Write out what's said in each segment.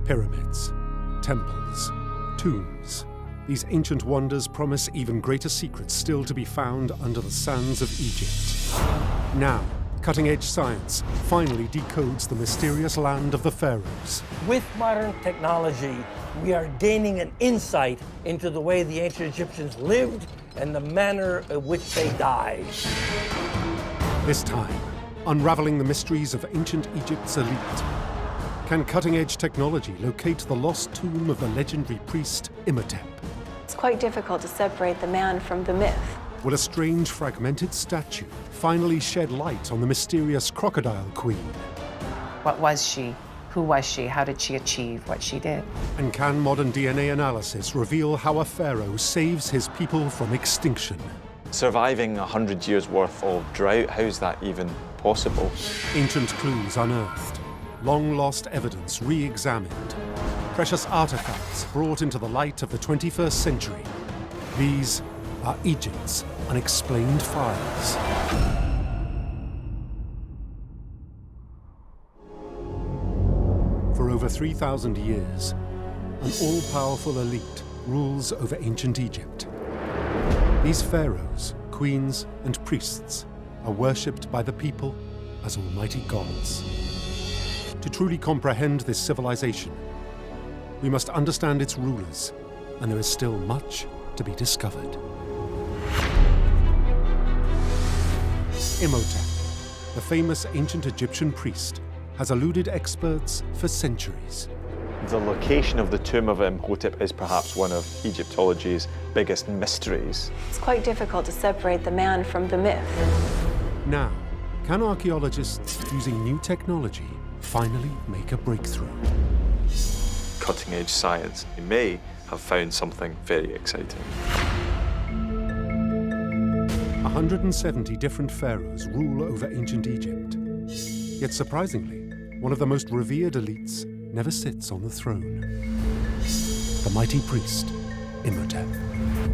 Pyramids, temples, tombs. These ancient wonders promise even greater secrets still to be found under the sands of Egypt. Now, cutting-edge science finally decodes the mysterious land of the Pharaohs. With modern technology, we are gaining an insight into the way the ancient Egyptians lived and the manner in which they died. This time, unraveling the mysteries of ancient Egypt's elite. Can cutting-edge technology locate the lost tomb of the legendary priest Imhotep? It's quite difficult to separate the man from the myth. Will a strange fragmented statue finally shed light on the mysterious Crocodile Queen? What was she? Who was she? How did she achieve what she did? And can modern DNA analysis reveal how a pharaoh saves his people from extinction? Surviving 100 years worth of drought, how's that even possible? Ancient clues unearthed, long-lost evidence re-examined, precious artifacts brought into the light of the 21st century. These are Egypt's Unexplained Files. For over 3,000 years, an all-powerful elite rules over ancient Egypt. These pharaohs, queens, and priests are worshipped by the people as almighty gods. To truly comprehend this civilization, we must understand its rulers, and there is still much to be discovered. Imhotep, the famous ancient Egyptian priest, has eluded experts for centuries. The location of the tomb of Imhotep is perhaps one of Egyptology's biggest mysteries. It's quite difficult to separate the man from the myth. Now, can archaeologists using new technology finally make a breakthrough? Cutting-edge science may have found something very exciting. 170 different pharaohs rule over ancient Egypt. Yet surprisingly, one of the most revered elites never sits on the throne. The mighty priest, Imhotep.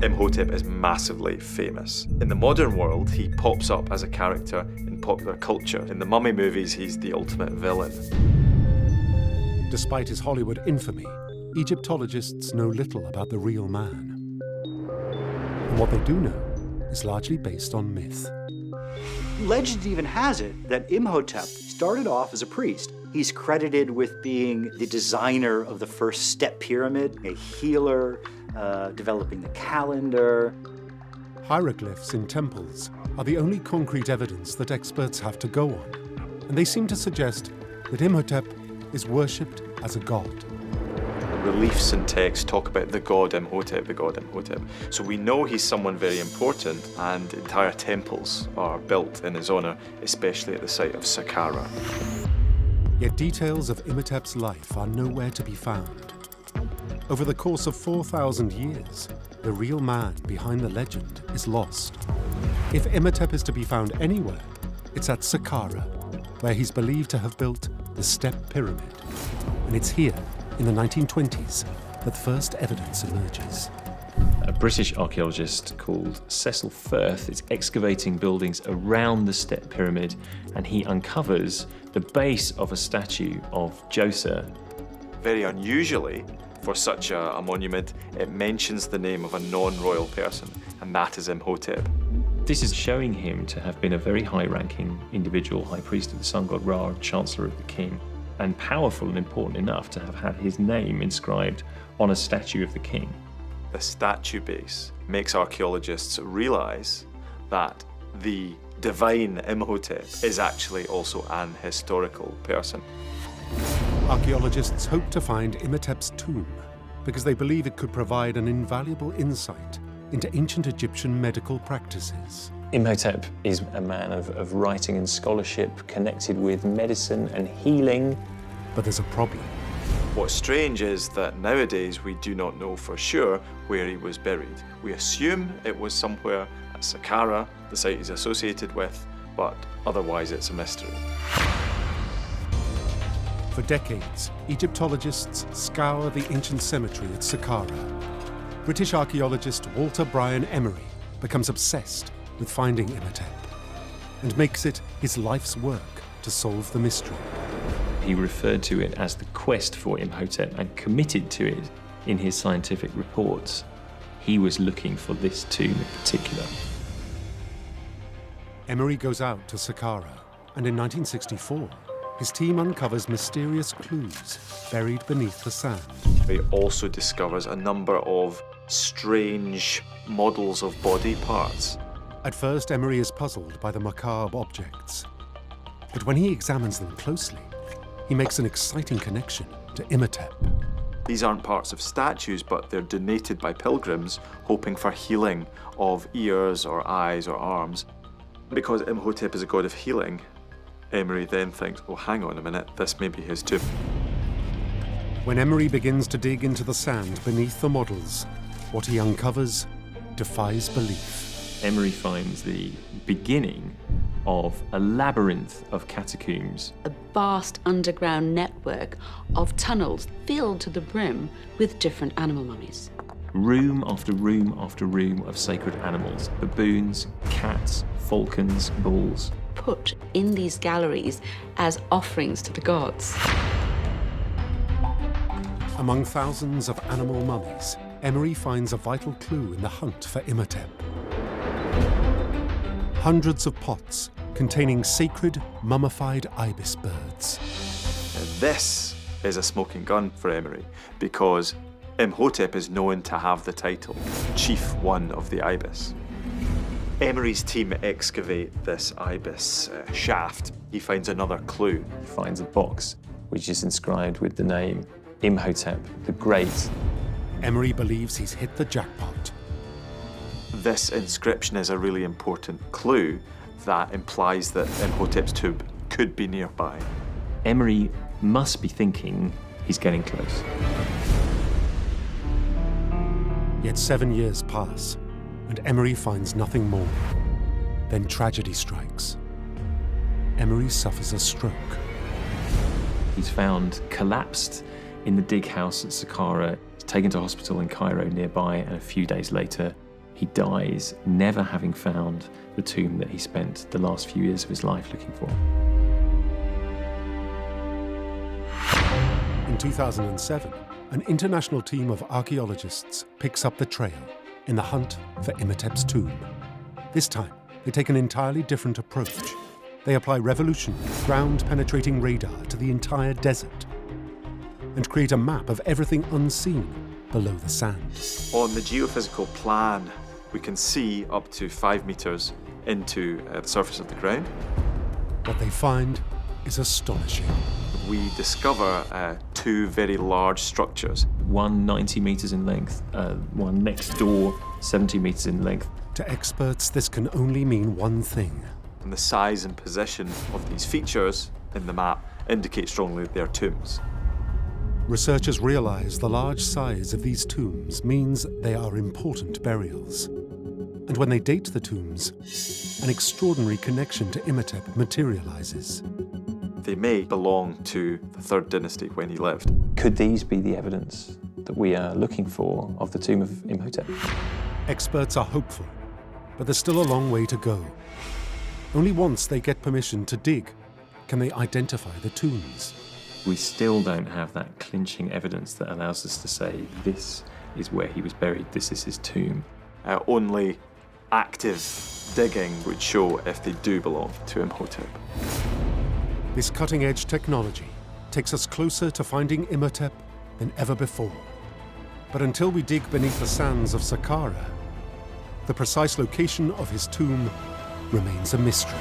Imhotep is massively famous. In the modern world, he pops up as a character in popular culture. In the mummy movies, he's the ultimate villain. Despite his Hollywood infamy, Egyptologists know little about the real man. And what they do know is largely based on myth. Legend even has it that Imhotep started off as a priest. He's credited with being the designer of the first step pyramid, a healer, developing the calendar. Hieroglyphs in temples are the only concrete evidence that experts have to go on, and they seem to suggest that Imhotep is worshipped as a god. Reliefs and texts talk about the god Imhotep, the god Imhotep. So we know he's someone very important, and entire temples are built in his honor, especially at the site of Saqqara. Yet details of Imhotep's life are nowhere to be found. Over the course of 4,000 years, the real man behind the legend is lost. If Imhotep is to be found anywhere, it's at Saqqara, where he's believed to have built the Step Pyramid. And it's here, in the 1920s, that first evidence emerges. A British archaeologist called Cecil Firth is excavating buildings around the Step Pyramid, and he uncovers the base of a statue of Djoser. Very unusually, for such a monument, it mentions the name of a non-royal person, and that is Imhotep. This is showing him to have been a very high-ranking individual, high priest of the sun god Ra, chancellor of the king, and powerful and important enough to have had his name inscribed on a statue of the king. The statue base makes archaeologists realize that the divine Imhotep is actually also an historical person. Archaeologists hope to find Imhotep's tomb because they believe it could provide an invaluable insight into ancient Egyptian medical practices. Imhotep is a man of writing and scholarship, connected with medicine and healing. But there's a problem. What's strange is that nowadays we do not know for sure where he was buried. We assume it was somewhere at Saqqara, the site he's associated with, but otherwise it's a mystery. For decades, Egyptologists scour the ancient cemetery at Saqqara. British archaeologist Walter Bryan Emery becomes obsessed with finding Imhotep and makes it his life's work to solve the mystery. he referred to it as the quest for Imhotep and committed to it in his scientific reports. He was looking for this tomb in particular. Emery goes out to Saqqara, and in 1964, his team uncovers mysterious clues buried beneath the sand. He also discovers a number of strange models of body parts. At first, Emery is puzzled by the macabre objects. But when he examines them closely, he makes an exciting connection to Imhotep. These aren't parts of statues, but they're donated by pilgrims hoping for healing of ears or eyes or arms. Because Imhotep is a god of healing, Emery then thinks, oh, hang on a minute, this may be his tomb. When Emery begins to dig into the sand beneath the models, what he uncovers defies belief. Emery finds the beginning of a labyrinth of catacombs. A vast underground network of tunnels filled to the brim with different animal mummies. Room after room after room of sacred animals. Baboons, cats, falcons, bulls. Put in these galleries as offerings to the gods. Among thousands of animal mummies, Emery finds a vital clue in the hunt for Imhotep. Hundreds of pots containing sacred mummified ibis birds. And this is a smoking gun for Emery, because Imhotep is known to have the title Chief One of the Ibis. Emery's team excavate this ibis shaft. He finds another clue. He finds a box which is inscribed with the name Imhotep the Great. Emery believes he's hit the jackpot. This inscription is a really important clue that implies that Imhotep's tomb could be nearby. Emery must be thinking he's getting close. Yet 7 years pass, and Emery finds nothing more. Then tragedy strikes. Emery suffers a stroke. He's found collapsed in the dig house at Saqqara. He's taken to hospital in Cairo nearby, and a few days later, he dies, never having found the tomb that he spent the last few years of his life looking for. In 2007, an international team of archaeologists picks up the trail in the hunt for Imhotep's tomb. This time, they take an entirely different approach. They apply revolutionary, ground-penetrating radar to the entire desert and create a map of everything unseen below the sand. On the geophysical plan, we can see up to 5 meters into the surface of the ground. What they find is astonishing. We discover 2 very large structures. One 90 meters in length, one next door 70 meters in length. To experts, this can only mean one thing. And the size and position of these features in the map indicate strongly they're tombs. Researchers realize the large size of these tombs means they are important burials. And when they date the tombs, an extraordinary connection to Imhotep materializes. They may belong to the 3rd dynasty when he lived. Could these be the evidence that we are looking for of the tomb of Imhotep? Experts are hopeful, but there's still a long way to go. Only once they get permission to dig can they identify the tombs. We still don't have that clinching evidence that allows us to say this is where he was buried, this is his tomb. Only active digging would show if they do belong to Imhotep. This cutting-edge technology takes us closer to finding Imhotep than ever before. But until we dig beneath the sands of Saqqara, the precise location of his tomb remains a mystery.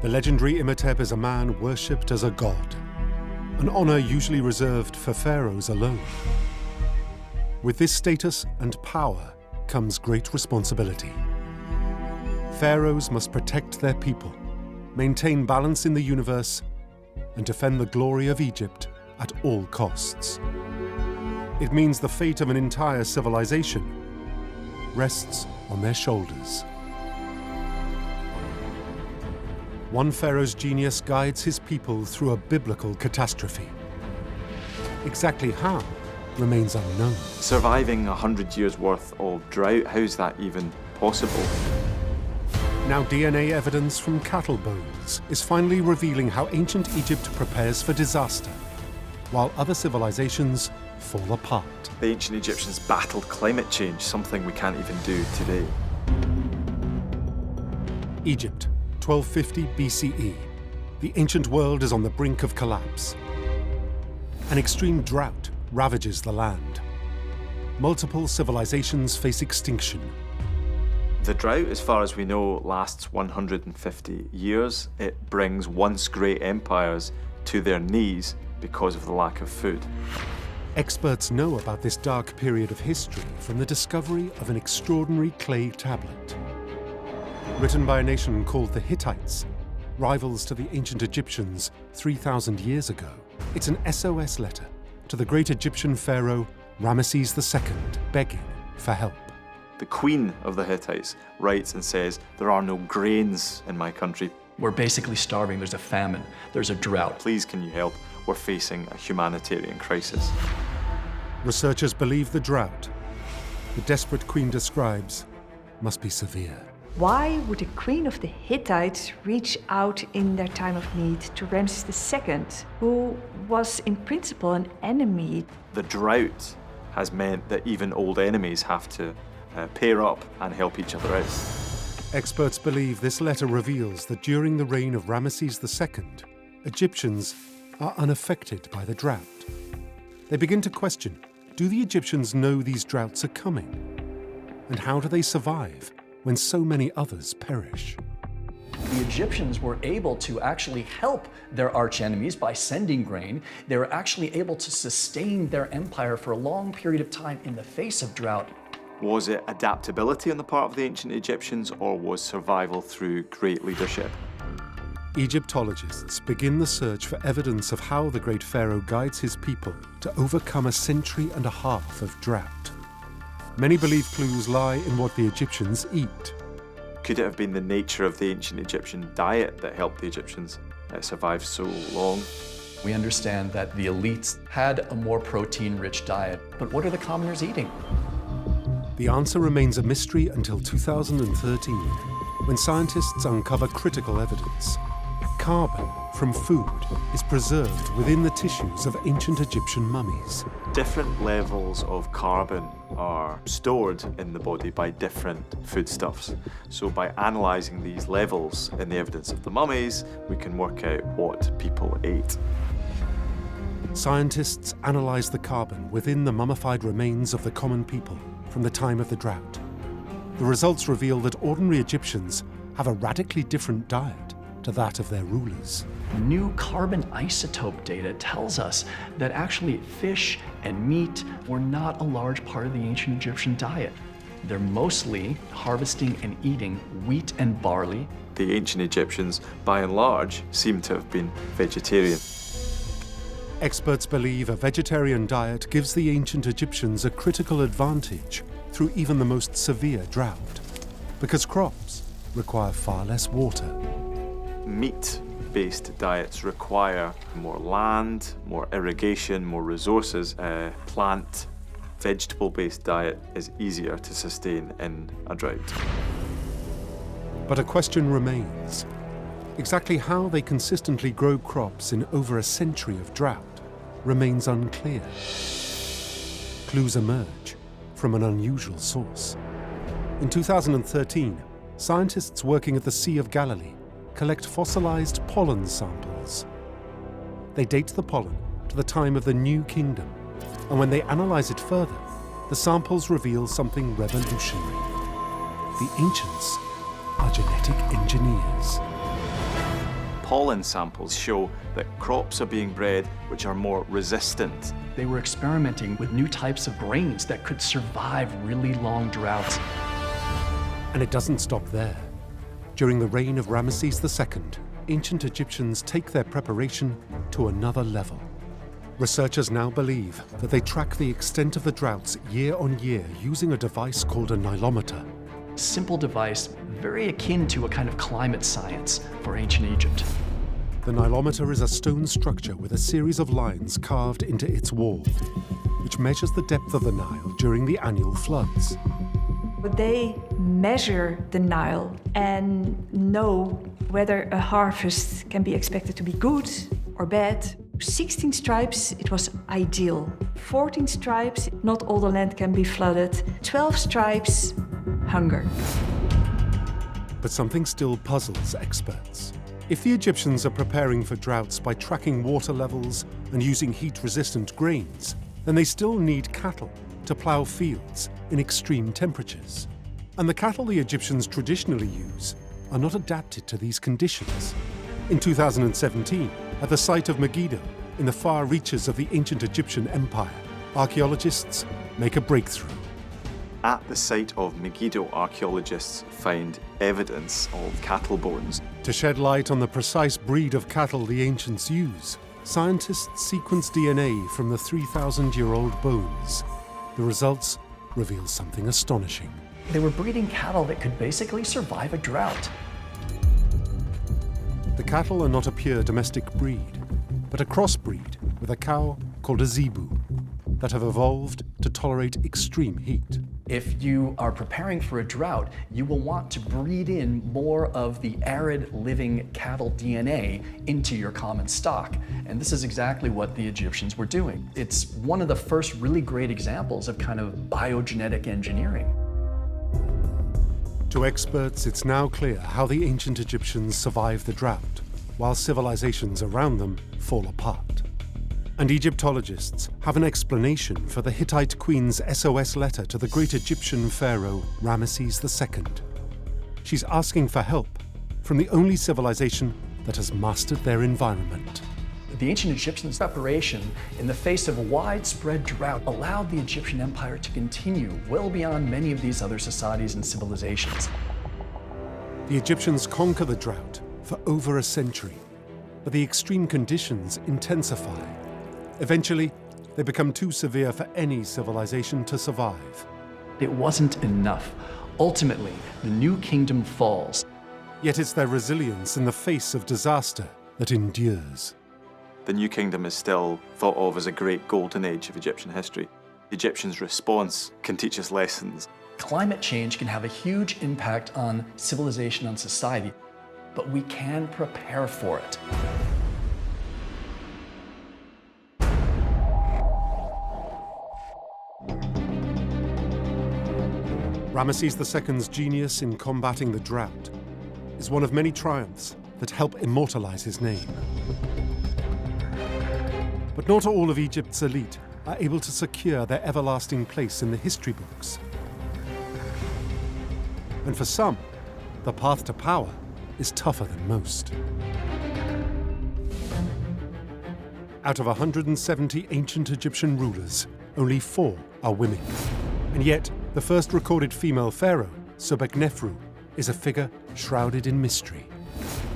The legendary Imhotep is a man worshipped as a god, an honor usually reserved for pharaohs alone. With this status and power comes great responsibility. Pharaohs must protect their people, maintain balance in the universe, and defend the glory of Egypt at all costs. It means the fate of an entire civilization rests on their shoulders. One pharaoh's genius guides his people through a biblical catastrophe. Exactly how remains unknown. Surviving 100 years worth of drought, how's that even possible. Now DNA evidence from cattle bones is finally revealing how ancient Egypt prepares for disaster, while other civilizations fall apart. The ancient Egyptians battled climate change, something we can't even do today. Egypt, 1250 BCE. The ancient world is on the brink of collapse. An extreme drought ravages the land. Multiple civilizations face extinction. The drought, as far as we know, lasts 150 years. It brings once great empires to their knees because of the lack of food. Experts know about this dark period of history from the discovery of an extraordinary clay tablet. Written by a nation called the Hittites, rivals to the ancient Egyptians 3,000 years ago, it's an SOS letter to the great Egyptian pharaoh Ramesses II, begging for help. The queen of the Hittites writes and says, "There are no grains in my country. We're basically starving. There's a famine. There's a drought. Please, can you help? We're facing a humanitarian crisis." Researchers believe the drought, the desperate queen describes, must be severe. Why would the queen of the Hittites reach out in their time of need to Ramesses II, who was in principle an enemy? The drought has meant that even old enemies have to pair up and help each other out. Experts believe this letter reveals that during the reign of Ramesses II, Egyptians are unaffected by the drought. They begin to question, do the Egyptians know these droughts are coming? And how do they survive when so many others perish? The Egyptians were able to actually help their archenemies by sending grain. They were actually able to sustain their empire for a long period of time in the face of drought. Was it adaptability on the part of the ancient Egyptians, or was survival through great leadership? Egyptologists begin the search for evidence of how the great pharaoh guides his people to overcome a century and a half of drought. Many believe clues lie in what the Egyptians eat. Could it have been the nature of the ancient Egyptian diet that helped the Egyptians survive so long? We understand that the elites had a more protein-rich diet, but what are the commoners eating? The answer remains a mystery until 2013, when scientists uncover critical evidence. Carbon from food is preserved within the tissues of ancient Egyptian mummies. Different levels of carbon are stored in the body by different foodstuffs. So by analysing these levels in the evidence of the mummies, we can work out what people ate. Scientists analyse the carbon within the mummified remains of the common people from the time of the drought. The results reveal that ordinary Egyptians have a radically different diet to that of their rulers. New carbon isotope data tells us that actually fish and meat were not a large part of the ancient Egyptian diet. They're mostly harvesting and eating wheat and barley. The ancient Egyptians, by and large, seem to have been vegetarian. Experts believe a vegetarian diet gives the ancient Egyptians a critical advantage through even the most severe drought, because crops require far less water. Meat-based diets require more land, more irrigation, more resources. A plant, vegetable-based diet is easier to sustain in a drought. But a question remains. Exactly how they consistently grow crops in over a century of drought remains unclear. Clues emerge from an unusual source. In 2013, scientists working at the Sea of Galilee collect fossilized pollen samples. They date the pollen to the time of the New Kingdom, and when they analyze it further, the samples reveal something revolutionary. The ancients are genetic engineers. Pollen samples show that crops are being bred which are more resistant. They were experimenting with new types of grains that could survive really long droughts. And it doesn't stop there. During the reign of Ramesses II, ancient Egyptians take their preparation to another level. Researchers now believe that they track the extent of the droughts year on year using a device called a nilometer. Simple device, very akin to a kind of climate science for ancient Egypt. The nilometer is a stone structure with a series of lines carved into its wall, which measures the depth of the Nile during the annual floods. But they measure the Nile and know whether a harvest can be expected to be good or bad. 16 stripes, it was ideal. 14 stripes, not all the land can be flooded. 12 stripes, hunger. But something still puzzles experts. If the Egyptians are preparing for droughts by tracking water levels and using heat-resistant grains, then they still need cattle to plough fields in extreme temperatures. And the cattle the Egyptians traditionally use are not adapted to these conditions. In 2017, at the site of Megiddo, in the far reaches of the ancient Egyptian empire, archaeologists make a breakthrough. At the site of Megiddo, archaeologists find evidence of cattle bones. To shed light on the precise breed of cattle the ancients use, scientists sequence DNA from the 3,000-year-old bones. The results reveal something astonishing. They were breeding cattle that could basically survive a drought. The cattle are not a pure domestic breed, but a crossbreed with a cow called a zebu that have evolved to tolerate extreme heat. If you are preparing for a drought, you will want to breed in more of the arid living cattle DNA into your common stock. And this is exactly what the Egyptians were doing. It's one of the first really great examples of kind of biogenetic engineering. To experts, it's now clear how the ancient Egyptians survived the drought, while civilizations around them fall apart. And Egyptologists have an explanation for the Hittite queen's SOS letter to the great Egyptian pharaoh Ramesses II. She's asking for help from the only civilization that has mastered their environment. The ancient Egyptians' preparation in the face of a widespread drought allowed the Egyptian empire to continue well beyond many of these other societies and civilizations. The Egyptians conquer the drought for over a century, but the extreme conditions intensify. Eventually, they become too severe for any civilization to survive. It wasn't enough. Ultimately, the new kingdom falls. Yet it's their resilience in the face of disaster that endures. The New Kingdom is still thought of as a great golden age of Egyptian history. The Egyptians' response can teach us lessons. Climate change can have a huge impact on civilization and society, but we can prepare for it. Ramesses II's genius in combating the drought is one of many triumphs that help immortalize his name. But not all of Egypt's elite are able to secure their everlasting place in the history books. And for some, the path to power is tougher than most. Out of 170 ancient Egyptian rulers, only 4 are women. And yet, the first recorded female pharaoh, Sobeknefru, is a figure shrouded in mystery.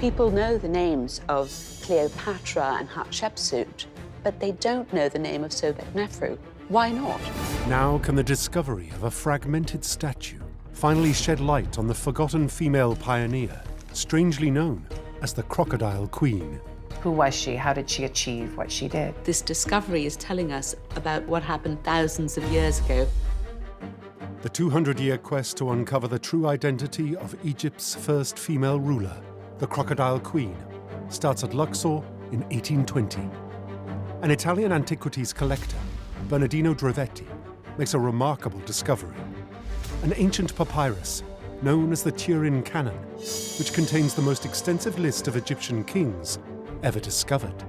People know the names of Cleopatra and Hatshepsut, but they don't know the name of Sobeknefru. Why not? Now can the discovery of a fragmented statue finally shed light on the forgotten female pioneer, strangely known as the Crocodile Queen. Who was she? How did she achieve what she did? This discovery is telling us about what happened thousands of years ago. The 200-year quest to uncover the true identity of Egypt's first female ruler, the Crocodile Queen, starts at Luxor in 1820. An Italian antiquities collector, Bernardino Drovetti, makes a remarkable discovery. An ancient papyrus known as the Turin Canon, which contains the most extensive list of Egyptian kings ever discovered.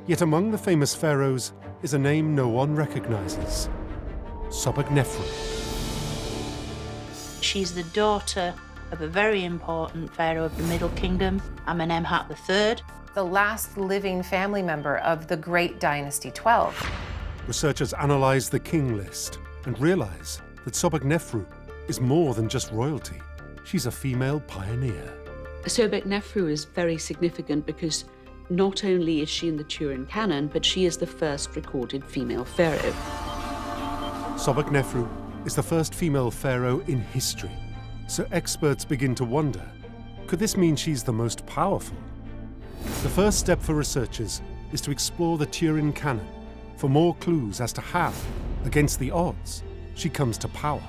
Yet among the famous pharaohs is a name no one recognizes: Sobeknefru. She's the daughter of a very important pharaoh of the Middle Kingdom, Imhotep III. The last living family member of the great Dynasty 12. Researchers analyze the king list and realize that Sobeknefru is more than just royalty. She's a female pioneer. Sobeknefru is very significant because not only is she in the Turin Canon, but she is the first recorded female pharaoh. Sobeknefru is the first female pharaoh in history, so experts begin to wonder, could this mean she's the most powerful? The first step for researchers is to explore the Turin Canon for more clues as to how, against the odds, she comes to power.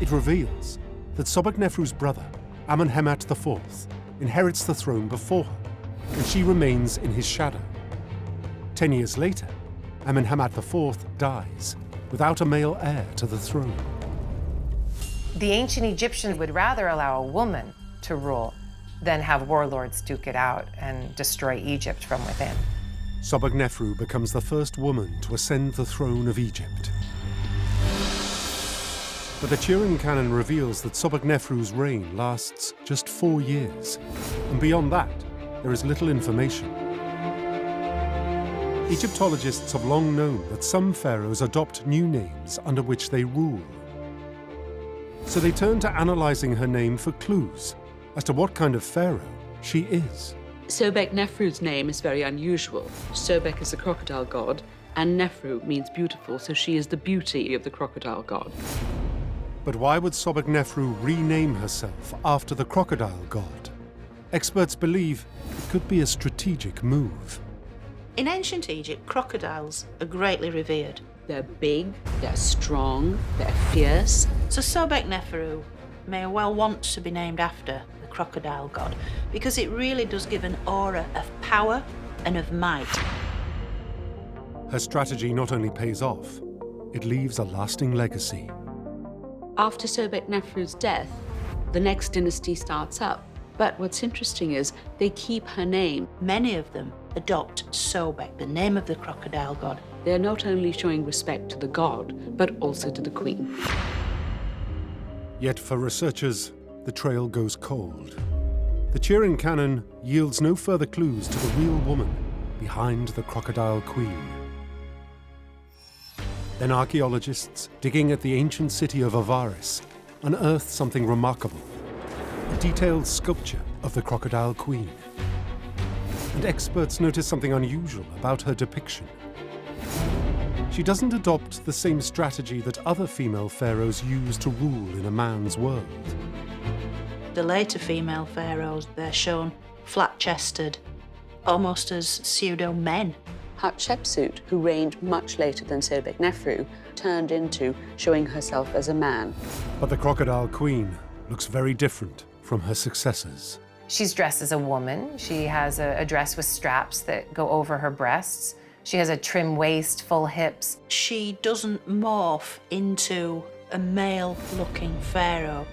It reveals that Sobekneferu's brother, Amenemhat IV, inherits the throne before her, and she remains in his shadow. 10 years later, Amenemhat IV dies without a male heir to the throne. The ancient Egyptians would rather allow a woman to rule than have warlords duke it out and destroy Egypt from within. Sobekneferu becomes the first woman to ascend the throne of Egypt. But the Turin canon reveals that Sobekneferu's reign lasts just 4 years, and beyond that, there is little information. Egyptologists have long known that some pharaohs adopt new names under which they rule. So they turn to analysing her name for clues as to what kind of pharaoh she is. Sobekneferu's name is very unusual. Sobek is the crocodile god, and Nefru means beautiful, so she is the beauty of the crocodile god. But why would Sobekneferu rename herself after the crocodile god? Experts believe it could be a strategic move. In ancient Egypt, crocodiles are greatly revered. They're big, they're strong, they're fierce. So Sobekneferu may well want to be named after the crocodile god because it really does give an aura of power and of might. Her strategy not only pays off, it leaves a lasting legacy. After Sobekneferu's death, the next dynasty starts up. But what's interesting is they keep her name. Many of them adopt Sobek, the name of the crocodile god. They're not only showing respect to the god, but also to the queen. Yet for researchers, the trail goes cold. The Turin canon yields no further clues to the real woman behind the crocodile queen. Then archaeologists, digging at the ancient city of Avaris, unearthed something remarkable: a detailed sculpture of the crocodile queen. And experts notice something unusual about her depiction. She doesn't adopt the same strategy that other female pharaohs use to rule in a man's world. The later female pharaohs, they're shown flat-chested, almost as pseudo-men. Hatshepsut, who reigned much later than Sobekneferu, turned into showing herself as a man. But the crocodile queen looks very different from her successors. She's dressed as a woman. She has a dress with straps that go over her breasts. She has a trim waist, full hips. She doesn't morph into a male-looking pharaoh.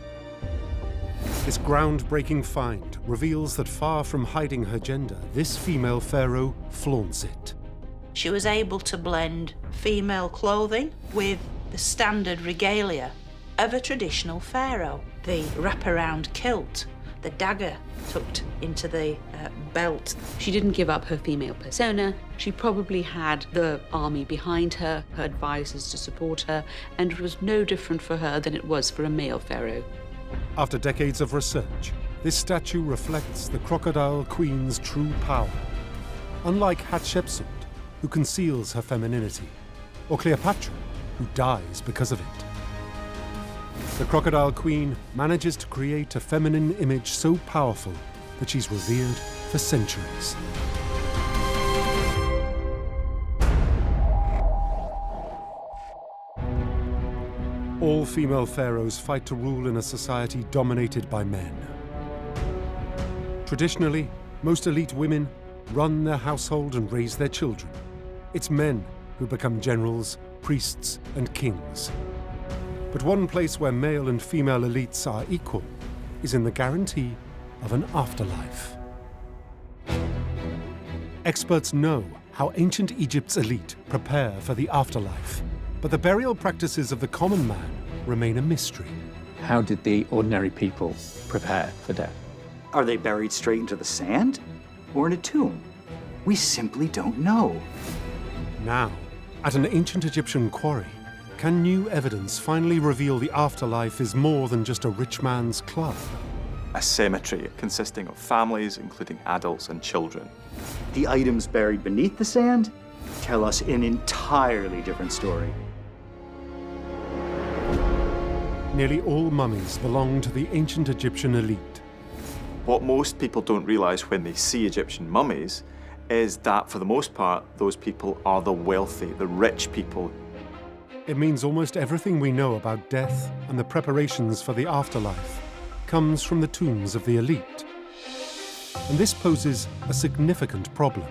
This groundbreaking find reveals that far from hiding her gender, this female pharaoh flaunts it. She was able to blend female clothing with the standard regalia of a traditional pharaoh. The wraparound kilt, the dagger tucked into the belt. She didn't give up her female persona. She probably had the army behind her, her advisors to support her, and it was no different for her than it was for a male pharaoh. After decades of research, this statue reflects the crocodile queen's true power. Unlike Hatshepsut, who conceals her femininity, or Cleopatra, who dies because of it. The crocodile queen manages to create a feminine image so powerful that she's revered for centuries. All female pharaohs fight to rule in a society dominated by men. Traditionally, most elite women run their household and raise their children. It's men who become generals, priests, and kings. But one place where male and female elites are equal is in the guarantee of an afterlife. Experts know how ancient Egypt's elite prepare for the afterlife, but the burial practices of the common man remain a mystery. How did the ordinary people prepare for death? Are they buried straight into the sand or in a tomb? We simply don't know. Now, at an ancient Egyptian quarry, can new evidence finally reveal the afterlife is more than just a rich man's club? A cemetery consisting of families, including adults and children. The items buried beneath the sand tell us an entirely different story. Nearly all mummies belong to the ancient Egyptian elite. What most people don't realize when they see Egyptian mummies is that, for the most part, those people are the wealthy, the rich people. It means almost everything we know about death and the preparations for the afterlife comes from the tombs of the elite. And this poses a significant problem.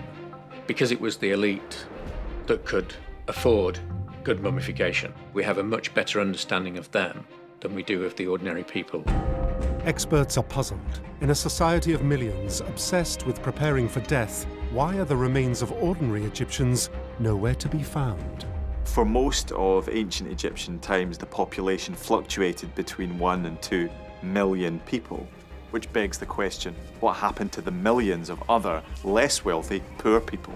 Because it was the elite that could afford good mummification, we have a much better understanding of them than we do of the ordinary people. Experts are puzzled. In a society of millions obsessed with preparing for death, why are the remains of ordinary Egyptians nowhere to be found? For most of ancient Egyptian times, the population fluctuated between 1 and 2 million people, which begs the question, what happened to the millions of other, less wealthy, poor people?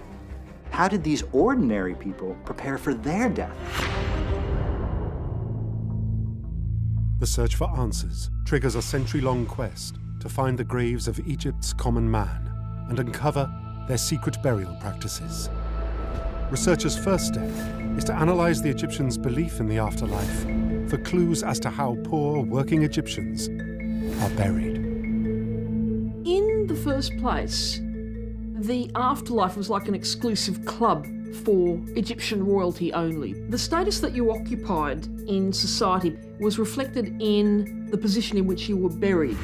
How did these ordinary people prepare for their death? The search for answers triggers a century-long quest to find the graves of Egypt's common man and uncover their secret burial practices. Researchers' first step is to analyze the Egyptians' belief in the afterlife for clues as to how poor working Egyptians are buried. In the first place, the afterlife was like an exclusive club for Egyptian royalty only. The status that you occupied in society was reflected in the position in which you were buried.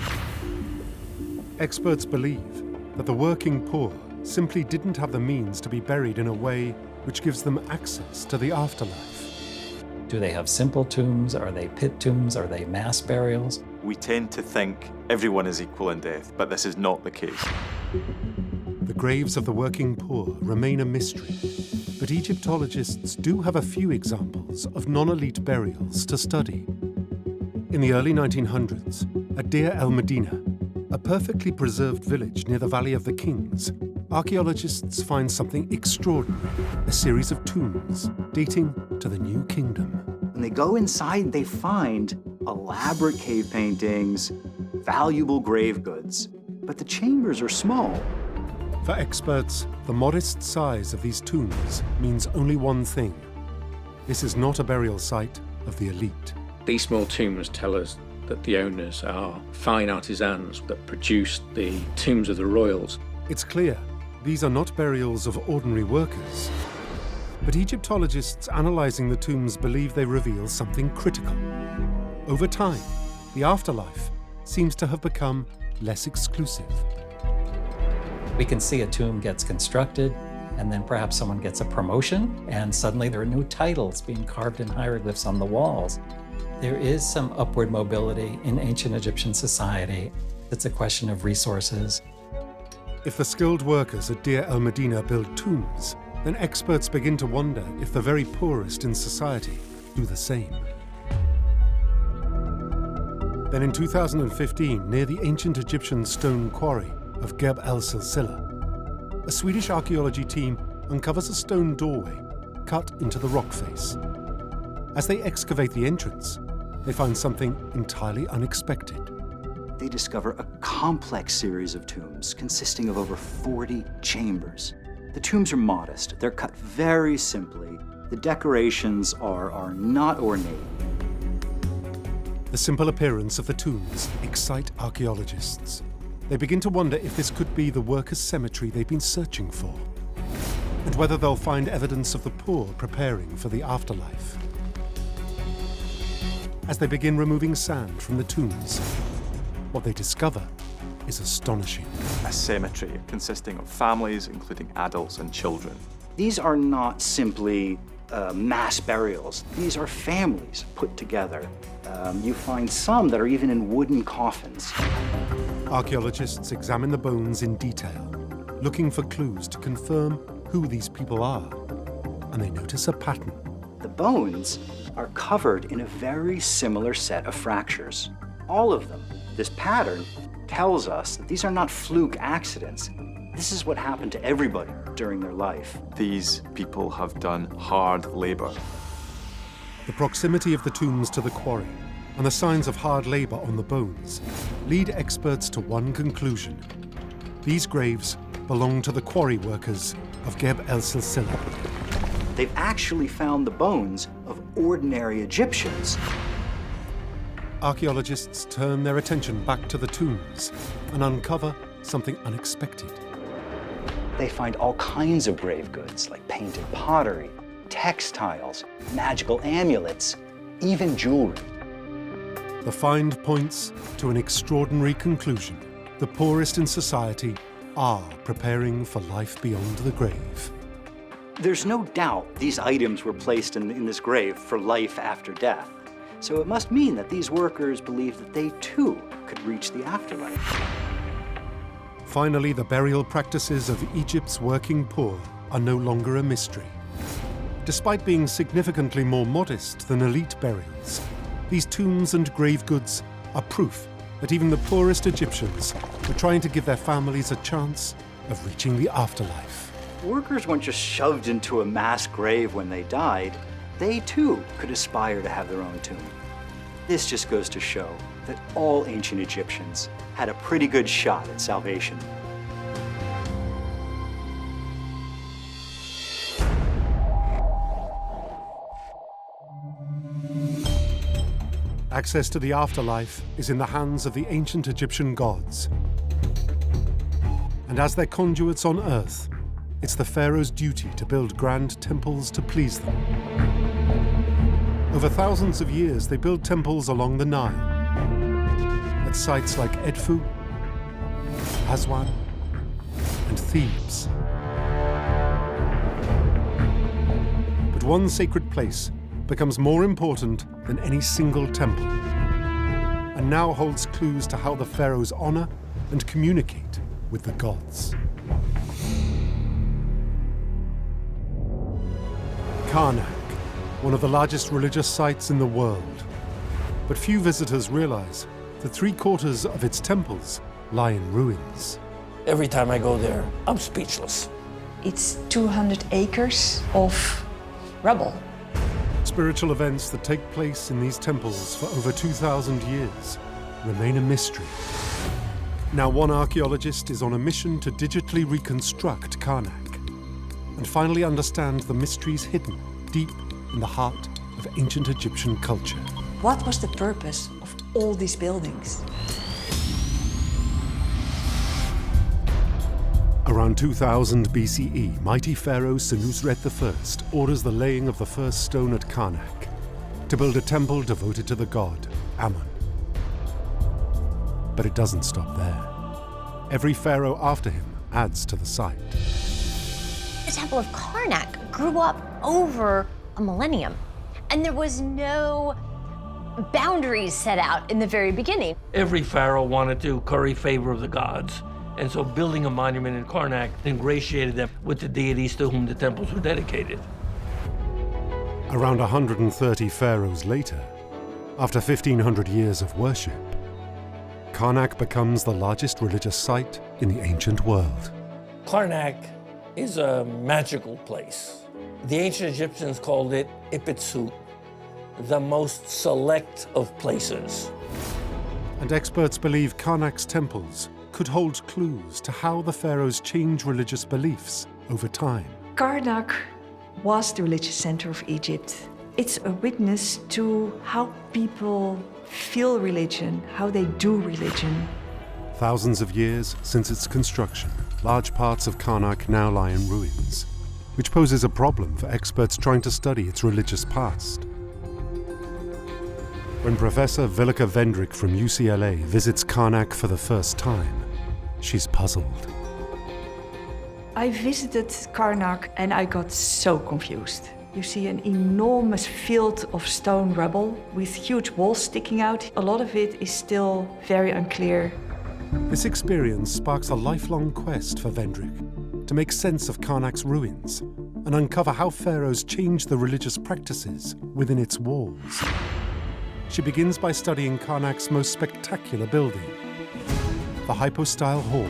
Experts believe that the working poor simply didn't have the means to be buried in a way which gives them access to the afterlife. Do they have simple tombs? Are they pit tombs? Are they mass burials? We tend to think everyone is equal in death, but this is not the case. The graves of the working poor remain a mystery, but Egyptologists do have a few examples of non-elite burials to study. In the early 1900s, at Deir el-Medina, a perfectly preserved village near the Valley of the Kings, archaeologists find something extraordinary, a series of tombs dating to the New Kingdom. When they go inside, they find elaborate cave paintings, valuable grave goods, but the chambers are small. For experts, the modest size of these tombs means only one thing. This is not a burial site of the elite. These small tombs tell us that the owners are fine artisans that produced the tombs of the royals. It's clear these are not burials of ordinary workers. But Egyptologists analyzing the tombs believe they reveal something critical. Over time, the afterlife seems to have become less exclusive. We can see a tomb gets constructed, and then perhaps someone gets a promotion, and suddenly there are new titles being carved in hieroglyphs on the walls. There is some upward mobility in ancient Egyptian society. It's a question of resources. If the skilled workers at Deir el-Medina build tombs, then experts begin to wonder if the very poorest in society do the same. Then in 2015, near the ancient Egyptian stone quarry of Geb el-Silsila, a Swedish archaeology team uncovers a stone doorway cut into the rock face. As they excavate the entrance, they find something entirely unexpected. They discover a complex series of tombs consisting of over 40 chambers. The tombs are modest. They're cut very simply. The decorations are not ornate. The simple appearance of the tombs excite archaeologists. They begin to wonder if this could be the workers' cemetery they've been searching for, and whether they'll find evidence of the poor preparing for the afterlife. As they begin removing sand from the tombs, what they discover is astonishing. A cemetery consisting of families, including adults and children. These are not simply mass burials. These are families put together. You find some that are even in wooden coffins. Archaeologists examine the bones in detail, looking for clues to confirm who these people are, and they notice a pattern. The bones are covered in a very similar set of fractures. All of them. This pattern tells us that these are not fluke accidents. This is what happened to everybody during their life. These people have done hard labor. The proximity of the tombs to the quarry and the signs of hard labor on the bones lead experts to one conclusion. These graves belong to the quarry workers of Geb el-Silsila. They've actually found the bones of ordinary Egyptians. Archaeologists turn their attention back to the tombs and uncover something unexpected. They find all kinds of grave goods, like painted pottery, textiles, magical amulets, even jewelry. The find points to an extraordinary conclusion. The poorest in society are preparing for life beyond the grave. There's no doubt these items were placed in this grave for life after death. So it must mean that these workers believed that they too could reach the afterlife. Finally, the burial practices of Egypt's working poor are no longer a mystery. Despite being significantly more modest than elite burials, these tombs and grave goods are proof that even the poorest Egyptians were trying to give their families a chance of reaching the afterlife. Workers weren't just shoved into a mass grave when they died. They too could aspire to have their own tomb. This just goes to show that all ancient Egyptians had a pretty good shot at salvation. Access to the afterlife is in the hands of the ancient Egyptian gods. And as their conduits on earth, it's the pharaoh's duty to build grand temples to please them. Over thousands of years, they build temples along the Nile, at sites like Edfu, Aswan, and Thebes. But one sacred place becomes more important than any single temple, and now holds clues to how the pharaohs honor and communicate with the gods. Karnak, one of the largest religious sites in the world. But few visitors realize that 3/4 of its temples lie in ruins. Every time I go there, I'm speechless. It's 200 acres of rubble. Spiritual events that take place in these temples for over 2,000 years remain a mystery. Now, one archaeologist is on a mission to digitally reconstruct Karnak and finally understand the mysteries hidden deep in the heart of ancient Egyptian culture. What was the purpose of all these buildings? Around 2000 BCE, mighty pharaoh Senusret I orders the laying of the first stone at Karnak to build a temple devoted to the god Amun. But it doesn't stop there. Every pharaoh after him adds to the site. The Temple of Karnak grew up over a millennium, and there was no boundaries set out in the very beginning. Every pharaoh wanted to curry favor of the gods, and so building a monument in Karnak ingratiated them with the deities to whom the temples were dedicated. Around 130 pharaohs later, after 1,500 years of worship, Karnak becomes the largest religious site in the ancient world. Karnak is a magical place. The ancient Egyptians called it Ipitsut, the most select of places. And experts believe Karnak's temples could hold clues to how the pharaohs change religious beliefs over time. Karnak was the religious center of Egypt. It's a witness to how people feel religion, how they do religion. Thousands of years since its construction, large parts of Karnak now lie in ruins, which poses a problem for experts trying to study its religious past. When Professor Willeke Vendrick from UCLA visits Karnak for the first time, she's puzzled. I visited Karnak and I got so confused. You see an enormous field of stone rubble with huge walls sticking out. A lot of it is still very unclear. This experience sparks a lifelong quest for Vendrick to make sense of Karnak's ruins and uncover how pharaohs changed the religious practices within its walls. She begins by studying Karnak's most spectacular building, the hypostyle hall.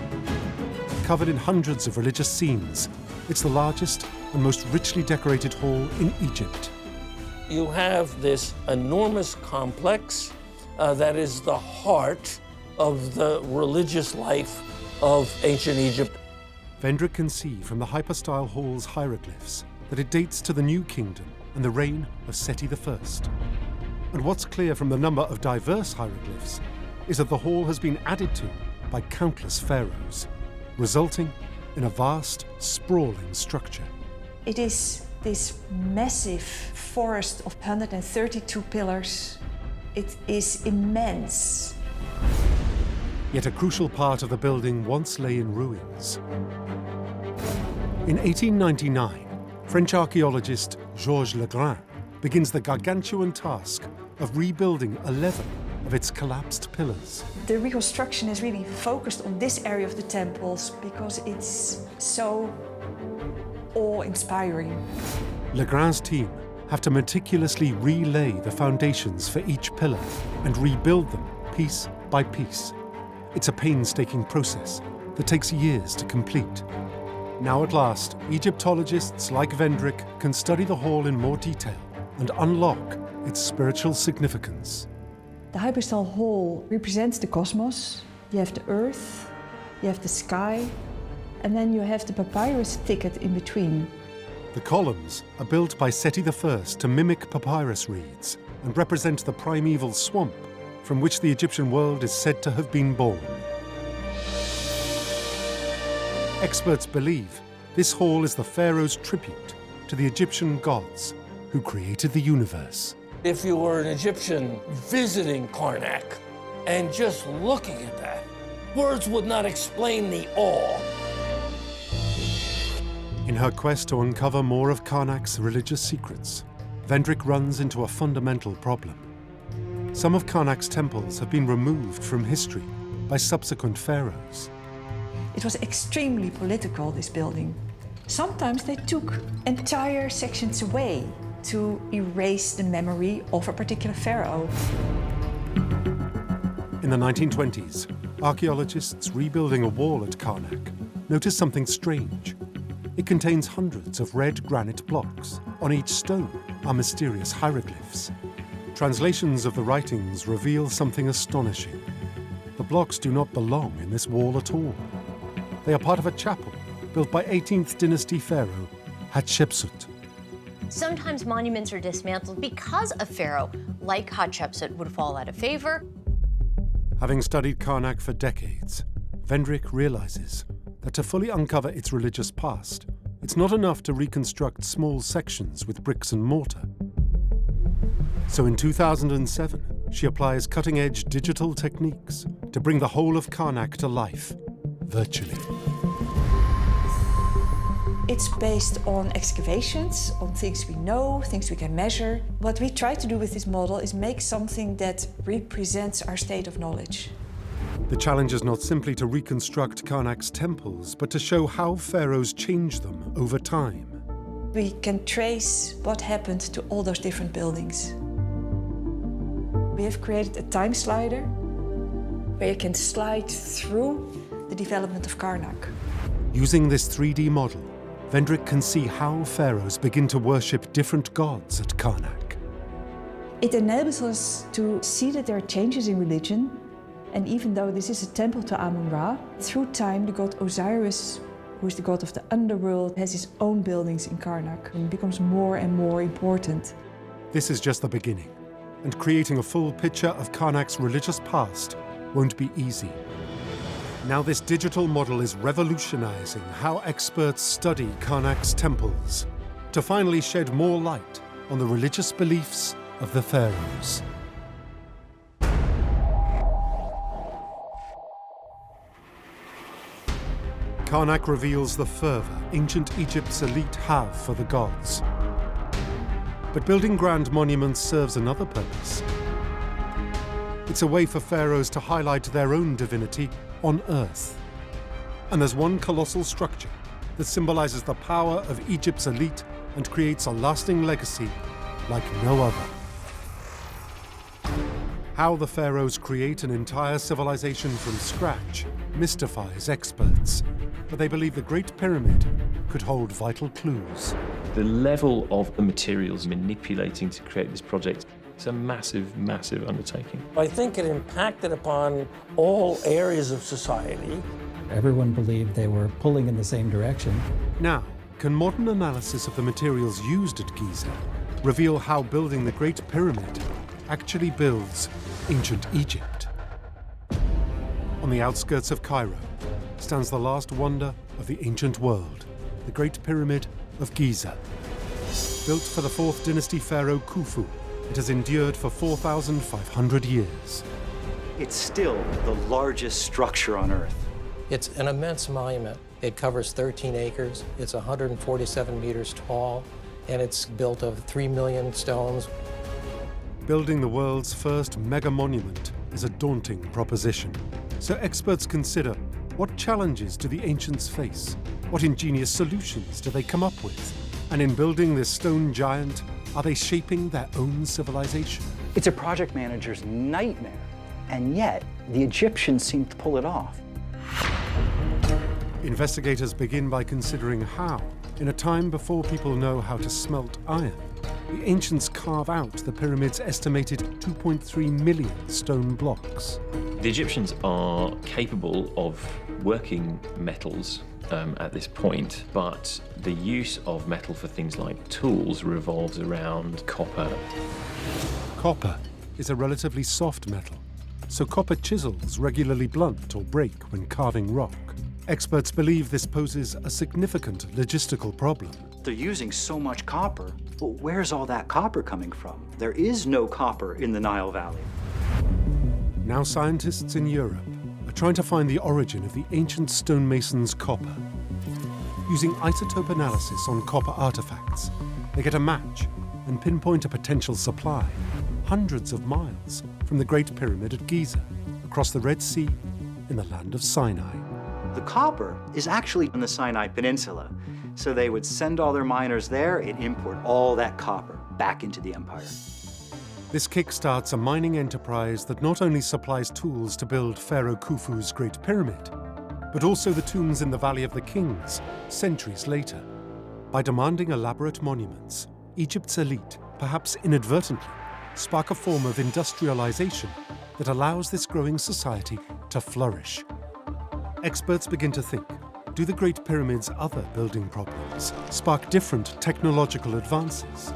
Covered in hundreds of religious scenes, it's the largest and most richly decorated hall in Egypt. You have this enormous complex that is the heart of the religious life of ancient Egypt. Vendrick can see from the hypostyle hall's hieroglyphs that it dates to the New Kingdom and the reign of Seti I. And what's clear from the number of diverse hieroglyphs is that the hall has been added to by countless pharaohs, resulting in a vast, sprawling structure. It is this massive forest of 132 pillars. It is immense. Yet a crucial part of the building once lay in ruins. In 1899, French archaeologist Georges Legrain begins the gargantuan task of rebuilding 11 of its collapsed pillars. The reconstruction is really focused on this area of the temples because it's so awe-inspiring. Legrain's team have to meticulously relay the foundations for each pillar and rebuild them piece by piece. It's a painstaking process that takes years to complete. Now at last, Egyptologists like Vendrick can study the hall in more detail and unlock its spiritual significance. The hypostyle hall represents the cosmos. You have the earth, you have the sky, and then you have the papyrus thicket in between. The columns are built by Seti I to mimic papyrus reeds and represent the primeval swamp from which the Egyptian world is said to have been born. Experts believe this hall is the pharaoh's tribute to the Egyptian gods who created the universe. If you were an Egyptian visiting Karnak and just looking at that, words would not explain the awe. In her quest to uncover more of Karnak's religious secrets, Vendrick runs into a fundamental problem. Some of Karnak's temples have been removed from history by subsequent pharaohs. It was extremely political, this building. Sometimes they took entire sections away to erase the memory of a particular pharaoh. In the 1920s, archaeologists rebuilding a wall at Karnak noticed something strange. It contains hundreds of red granite blocks. On each stone are mysterious hieroglyphs. Translations of the writings reveal something astonishing. The blocks do not belong in this wall at all. They are part of a chapel built by 18th dynasty pharaoh Hatshepsut. Sometimes monuments are dismantled because a pharaoh like Hatshepsut would fall out of favor. Having studied Karnak for decades, Vendrick realizes that to fully uncover its religious past, it's not enough to reconstruct small sections with bricks and mortar. So in 2007, she applies cutting-edge digital techniques to bring the whole of Karnak to life, virtually. It's based on excavations, on things we know, things we can measure. What we try to do with this model is make something that represents our state of knowledge. The challenge is not simply to reconstruct Karnak's temples, but to show how pharaohs changed them over time. We can trace what happened to all those different buildings. We have created a time slider where you can slide through the development of Karnak. Using this 3D model, Vendrick can see how pharaohs begin to worship different gods at Karnak. It enables us to see that there are changes in religion, and even though this is a temple to Amun-Ra, through time the god Osiris, who is the god of the underworld, has his own buildings in Karnak and becomes more and more important. This is just the beginning, and creating a full picture of Karnak's religious past won't be easy. Now this digital model is revolutionizing how experts study Karnak's temples to finally shed more light on the religious beliefs of the pharaohs. Karnak reveals the fervor ancient Egypt's elite have for the gods. But building grand monuments serves another purpose. It's a way for pharaohs to highlight their own divinity on Earth. And there's one colossal structure that symbolizes the power of Egypt's elite and creates a lasting legacy like no other. How the pharaohs create an entire civilization from scratch mystifies experts, but they believe the Great Pyramid could hold vital clues. The level of the materials manipulating to create this project is a massive, massive undertaking. I think it impacted upon all areas of society. Everyone believed they were pulling in the same direction. Now, can modern analysis of the materials used at Giza reveal how building the Great Pyramid actually builds ancient Egypt? On the outskirts of Cairo stands the last wonder of the ancient world, the Great Pyramid of Giza. Built for the 4th dynasty pharaoh Khufu, it has endured for 4,500 years. It's still the largest structure on Earth. It's an immense monument. It covers 13 acres. It's 147 meters tall, and it's built of 3 million stones. Building the world's first mega monument is a daunting proposition. So experts consider, what challenges do the ancients face? What ingenious solutions do they come up with? And in building this stone giant, are they shaping their own civilization? It's a project manager's nightmare, and yet the Egyptians seem to pull it off. Investigators begin by considering how, in a time before people know how to smelt iron, the ancients carve out the pyramid's estimated 2.3 million stone blocks. The Egyptians are capable of working metals at this point, but the use of metal for things like tools revolves around copper. Copper is a relatively soft metal, so copper chisels regularly blunt or break when carving rock. Experts believe this poses a significant logistical problem. They're using so much copper, but where's all that copper coming from? There is no copper in the Nile Valley. Now scientists in Europe are trying to find the origin of the ancient stonemasons' copper. Using isotope analysis on copper artifacts, they get a match and pinpoint a potential supply hundreds of miles from the Great Pyramid at Giza, across the Red Sea, in the land of Sinai. The copper is actually on the Sinai Peninsula, so they would send all their miners there and import all that copper back into the empire. This kickstarts a mining enterprise that not only supplies tools to build Pharaoh Khufu's Great Pyramid, but also the tombs in the Valley of the Kings centuries later. By demanding elaborate monuments, Egypt's elite, perhaps inadvertently, spark a form of industrialization that allows this growing society to flourish. Experts begin to think, do the Great Pyramid's other building problems spark different technological advances?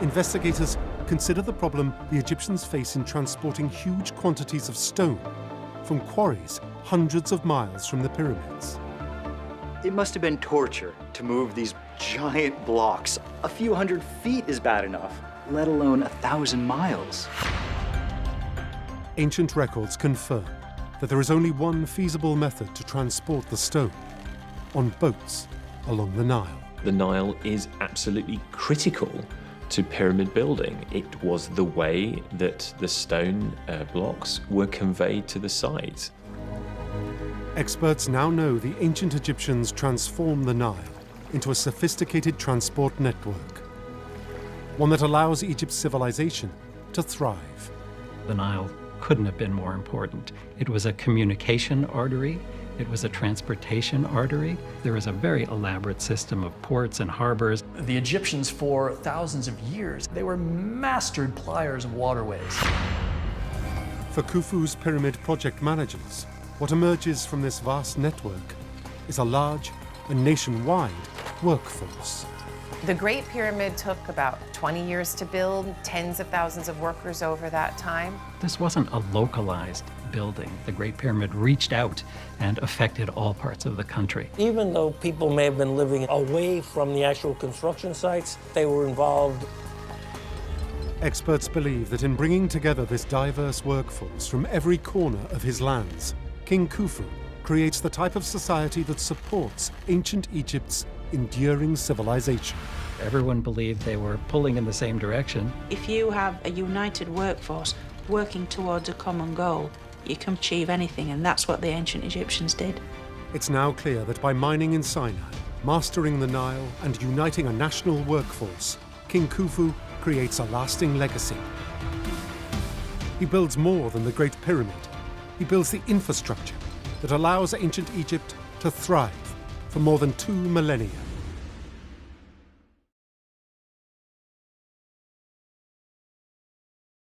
Investigators consider the problem the Egyptians face in transporting huge quantities of stone from quarries hundreds of miles from the pyramids. It must have been torture to move these giant blocks. A few hundred feet is bad enough, let alone 1,000 miles. Ancient records confirm that there is only one feasible method to transport the stone, on boats along the Nile. The Nile is absolutely critical to pyramid building. It was the way that the stone blocks were conveyed to the sides. Experts now know the ancient Egyptians transformed the Nile into a sophisticated transport network, one that allows Egypt's civilization to thrive. The Nile couldn't have been more important. It was a communication artery. It was a transportation artery. There was a very elaborate system of ports and harbors. The Egyptians, for thousands of years, they were mastered pliers of waterways. For Khufu's pyramid project managers, what emerges from this vast network is a large and nationwide workforce. The Great Pyramid took about 20 years to build, tens of thousands of workers over that time. This wasn't a localized building. The Great Pyramid reached out and affected all parts of the country. Even though people may have been living away from the actual construction sites, they were involved. Experts believe that in bringing together this diverse workforce from every corner of his lands, King Khufu creates the type of society that supports ancient Egypt's enduring civilization. Everyone believed they were pulling in the same direction. If you have a united workforce working towards a common goal, you can achieve anything, and that's what the ancient Egyptians did. It's now clear that by mining in Sinai, mastering the Nile, and uniting a national workforce, King Khufu creates a lasting legacy. He builds more than the Great Pyramid. He builds the infrastructure that allows ancient Egypt to thrive for more than 2 millennia.